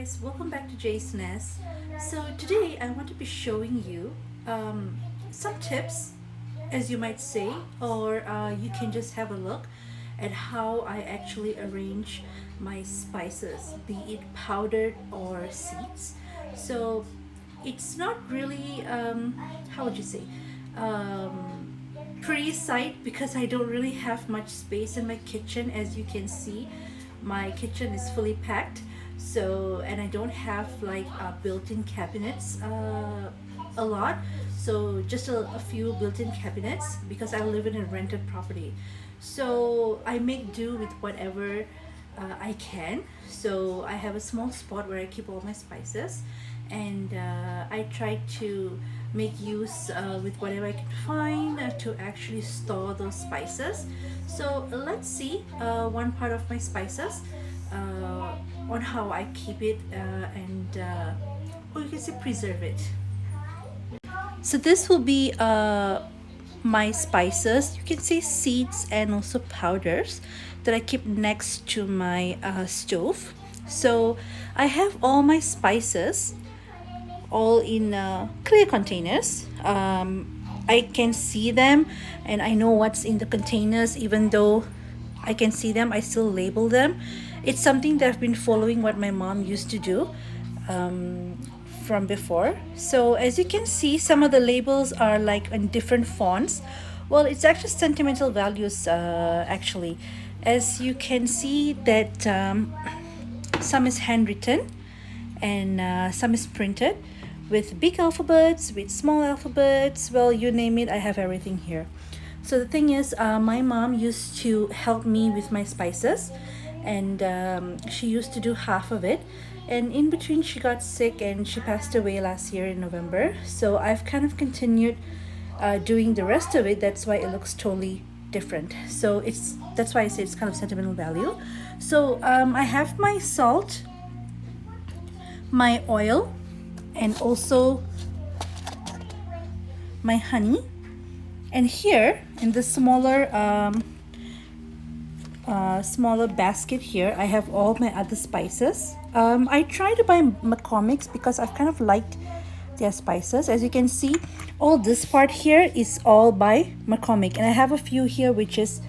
guys, welcome back to Jay's Nest. So today I want to be showing you some tips, as you might say, or you can just have a look at how I actually arrange my spices, be it powdered or seeds. So it's not really, how would you say, pretty sight because I don't really have much space in my kitchen. As you can see, my kitchen is fully packed, so and I don't have like built-in cabinets a lot, so just a few built-in cabinets because I live in a rented property. So I make do with whatever I can. So I have a small spot where I keep all my spices, and I try to make use with whatever I can find to actually store those spices. So let's see one part of my spices on how I keep it and or you can say preserve it. So this will be my spices. You can say seeds and also powders that I keep next to my stove. So I have all my spices all in clear containers. I can see them and I know what's in the containers. Even though I can see them, I still label them. It's something that I've been following what my mom used to do from before. So as you can see, some of the labels are like in different fonts. Well, it's actually sentimental values actually. As you can see that some is handwritten and some is printed with big alphabets, with small alphabets. Well, you name it, I have everything here. So the thing is, my mom used to help me with my spices, and she used to do half of it. And in between, she got sick and she passed away last year in November. So I've kind of continued doing the rest of it. That's why it looks totally different. So that's why I say it's kind of sentimental value. So I have my salt, my oil, and also my honey. And here in the smaller basket here, I have all my other spices. I try to buy McCormick's because I've kind of liked their spices. As you can see, all this part here is all by McCormick, and I have a few here which is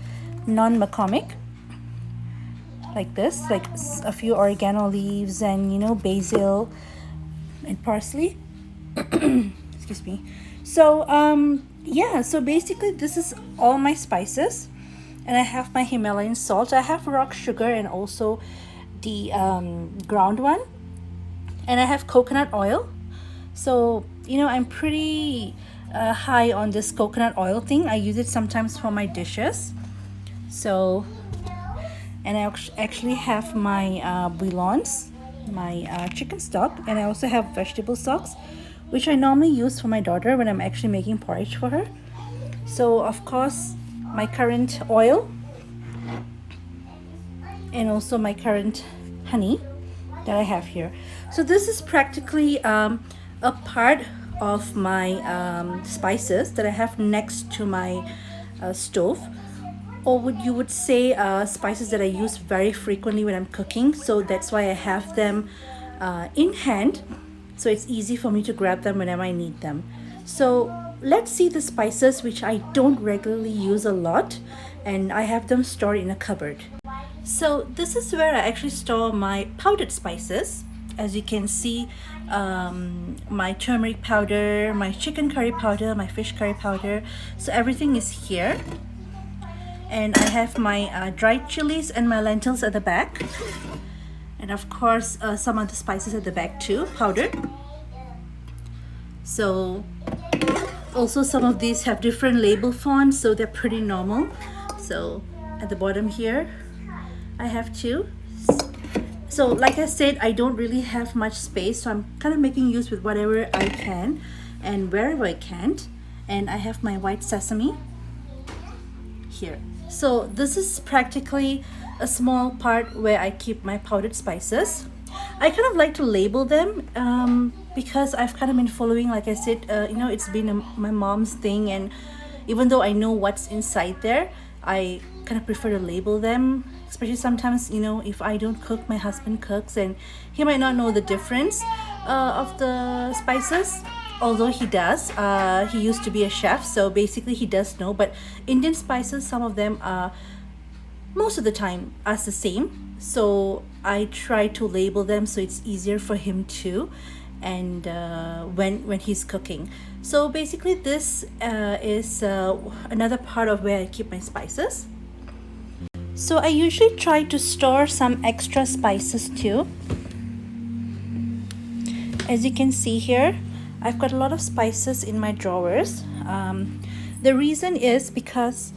non-McCormick, like this, like a few oregano leaves and basil and parsley. Excuse me. So yeah, so basically this is all my spices, and I have my Himalayan salt, I have rock sugar and also the ground one, and I have coconut oil. So I'm pretty high on this coconut oil thing. I use it sometimes for my dishes. So, and I actually have my bouillons, my chicken stock, and I also have vegetable stocks, which I normally use for my daughter when I'm actually making porridge for her. So of course my current oil and also my current honey that I have here. So this is practically a part of my spices that I have next to my stove, or you would say spices that I use very frequently when I'm cooking. So that's why I have them in hand, so it's easy for me to grab them whenever I need them. So let's see the spices which I don't regularly use a lot, and I have them stored in a cupboard. So this is where I actually store my powdered spices. As you can see, my turmeric powder, my chicken curry powder, my fish curry powder. So everything is here. And I have my dried chilies and my lentils at the back. And of course, some of the spices at the back too, powdered. So also some of these have different label fonts, so they're pretty normal. So at the bottom here, I have two. So like I said, I don't really have much space, so I'm kind of making use with whatever I can and wherever I can't. And I have my white sesame here. So this is practically a small part where I keep my powdered spices. I kind of like to label them because I've kind of been following, like I said, it's been my mom's thing, and even though I know what's inside there, I kind of prefer to label them, especially sometimes, you know, if I don't cook, my husband cooks, and he might not know the difference of the spices. Although he does, he used to be a chef, so basically he does know. But Indian spices, some of them are most of the time are the same. So I try to label them so it's easier for him too, and when he's cooking. So basically, this is another part of where I keep my spices. So I usually try to store some extra spices too. As you can see here, I've got a lot of spices in my drawers. The reason is because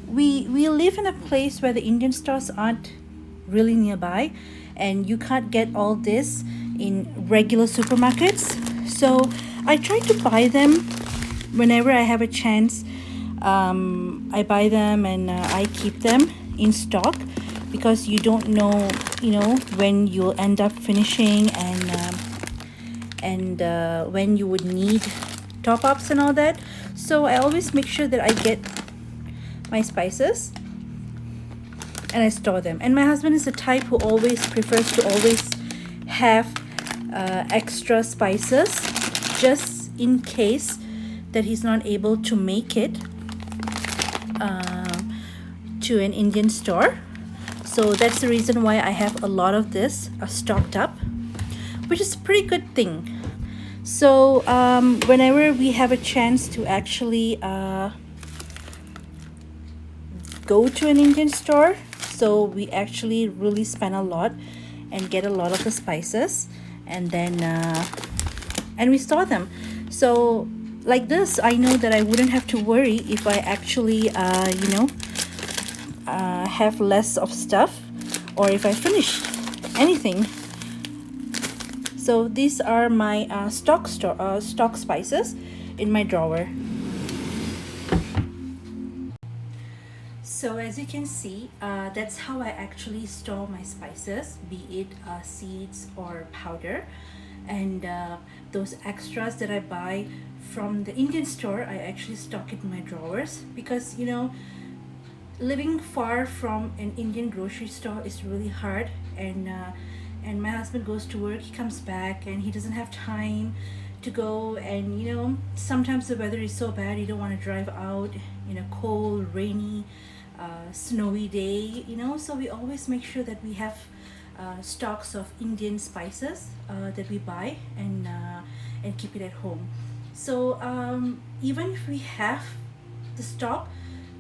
we live in a place where the Indian stores aren't really nearby, and you can't get all this in regular supermarkets. So I try to buy them whenever I have a chance. I buy them and I keep them in stock, because you don't know, you know, when you'll end up finishing, and when you would need top-ups and all that. So I always make sure that I get my spices and I store them. And my husband is the type who always prefers to always have extra spices, just in case that he's not able to make it to an Indian store. So that's the reason why I have a lot of this stocked up, which is a pretty good thing. So whenever we have a chance to actually go to an Indian store, so we actually really spend a lot and get a lot of the spices, and then and we store them. So like this, I know that I wouldn't have to worry if I actually you know, have less of stuff, or if I finish anything. So these are my stock spices in my drawer. So as you can see, that's how I actually store my spices, be it seeds or powder. And those extras that I buy from the Indian store, I actually stock it in my drawers, because, you know, living far from an Indian grocery store is really hard. And my husband goes to work, he comes back, and he doesn't have time to go. And, you know, sometimes the weather is so bad, you don't want to drive out in a cold, rainy, snowy day, you know. So we always make sure that we have stocks of Indian spices that we buy, and keep it at home. So even if we have the stock,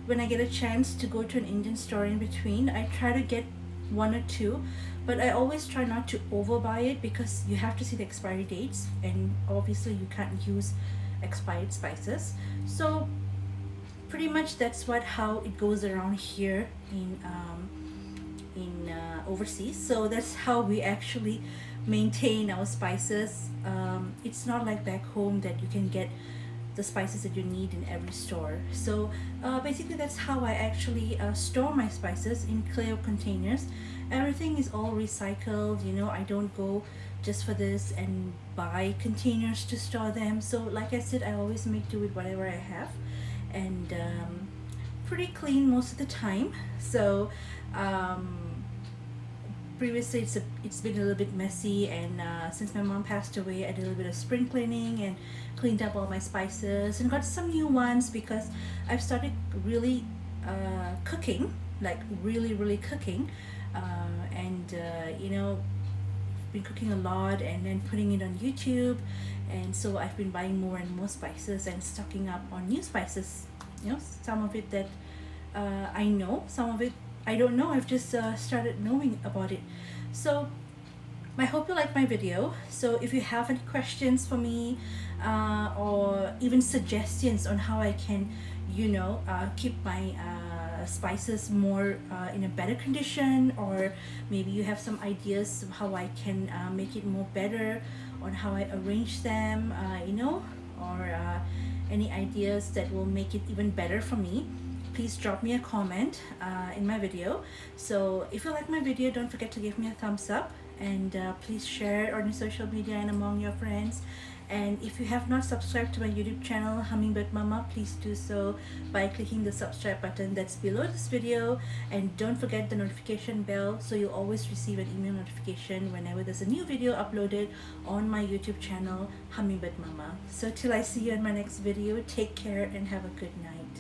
when I get a chance to go to an Indian store in between, I try to get one or two, but I always try not to overbuy it, because you have to see the expiry dates, and obviously you can't use expired spices. So pretty much that's how it goes around here in overseas. So that's how we actually maintain our spices. It's not like back home that you can get the spices that you need in every store. So basically that's how I actually store my spices, in clear containers. Everything is all recycled, you know. I don't go just for this and buy containers to store them. So like I said, I always make do with whatever I have, and pretty clean most of the time. So previously it's been a little bit messy, and since my mom passed away, I did a little bit of spring cleaning and cleaned up all my spices and got some new ones, because I've started really cooking, like really cooking, and you know, been cooking a lot and then putting it on YouTube. And so I've been buying more and more spices and stocking up on new spices, you know. Some of it that I know, some of it I don't know. I've just started knowing about it. So I hope you like my video. So if you have any questions for me, or even suggestions on how I can, you know, keep my spices more in a better condition, or maybe you have some ideas of how I can make it more better, on how I arrange them, you know, or any ideas that will make it even better for me, please drop me a comment in my video. So if you like my video, don't forget to give me a thumbs up, and please share it on your social media and among your friends. And if you have not subscribed to my YouTube channel Hummingbird Mama, please do so by clicking the subscribe button that's below this video, and don't forget the notification bell so you'll always receive an email notification whenever there's a new video uploaded on my YouTube channel Hummingbird Mama. So till I see you in my next video, take care and have a good night.